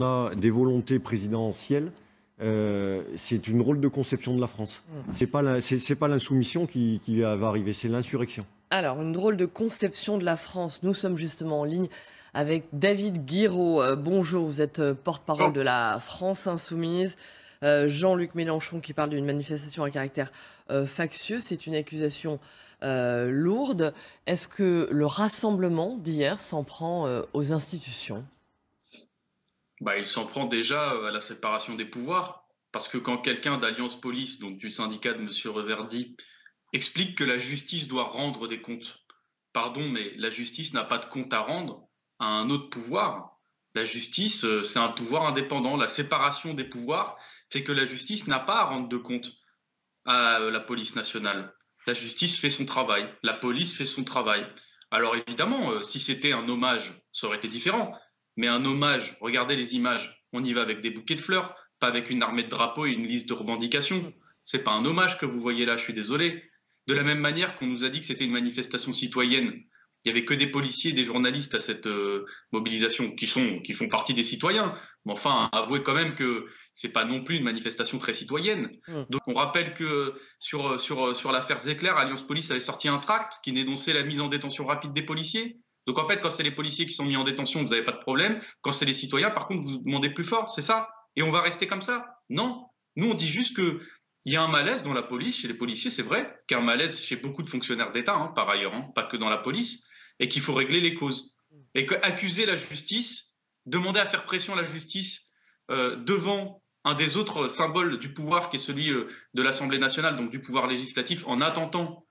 a des volontés présidentielles, c'est une drôle de conception de la France. C'est pas l'insoumission qui va arriver, c'est l'insurrection. Alors, une drôle de conception de la France. Nous sommes justement en ligne avec David Guiraud. Bonjour, vous êtes porte-parole de la France Insoumise. Jean-Luc Mélenchon qui parle d'une manifestation à caractère factieux. C'est une accusation lourde. Est-ce que le rassemblement d'hier s'en prend aux institutions? Il s'en prend déjà à la séparation des pouvoirs. Parce que quand quelqu'un d'Alliance Police, donc du syndicat de M. Reverdy, explique que la justice doit rendre des comptes. Pardon, mais la justice n'a pas de compte à rendre à un autre pouvoir. La justice, c'est un pouvoir indépendant. La séparation des pouvoirs fait que la justice n'a pas à rendre de compte à la police nationale. La justice fait son travail, la police fait son travail. Alors évidemment, si c'était un hommage, ça aurait été différent. Mais un hommage, regardez les images, on y va avec des bouquets de fleurs, pas avec une armée de drapeaux et une liste de revendications. C'est pas un hommage que vous voyez là, je suis désolé. De la même manière qu'on nous a dit que c'était une manifestation citoyenne, il n'y avait que des policiers et des journalistes à cette mobilisation qui font partie des citoyens. Mais enfin, avouez quand même que c'est pas non plus une manifestation très citoyenne. Donc on rappelle que sur l'affaire Zecler, Alliance Police avait sorti un tract qui dénonçait la mise en détention rapide des policiers. Donc en fait, quand c'est les policiers qui sont mis en détention, vous n'avez pas de problème. Quand c'est les citoyens, par contre, vous demandez plus fort, c'est ça? Et on va rester comme ça? Non. Nous, on dit juste que il y a un malaise dans la police, chez les policiers, c'est vrai, qu'il y a un malaise chez beaucoup de fonctionnaires d'État, par ailleurs, pas que dans la police, et qu'il faut régler les causes. Et qu'accuser la justice, demander à faire pression à la justice devant un des autres symboles du pouvoir qui est celui de l'Assemblée nationale, donc du pouvoir législatif, en attentant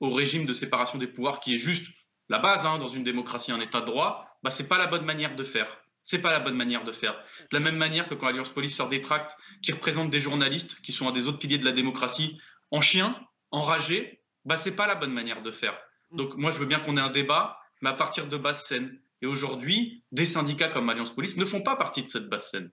au régime de séparation des pouvoirs qui est juste la base dans une démocratie, un État de droit, c'est pas la bonne manière de faire. C'est pas la bonne manière de faire. De la même manière que quand Alliance Police sort des tracts qui représentent des journalistes, qui sont un des autres piliers de la démocratie, en chien, enragés, c'est pas la bonne manière de faire. Donc moi, je veux bien qu'on ait un débat, mais à partir de basse scène. Et aujourd'hui, des syndicats comme Alliance Police ne font pas partie de cette basse scène.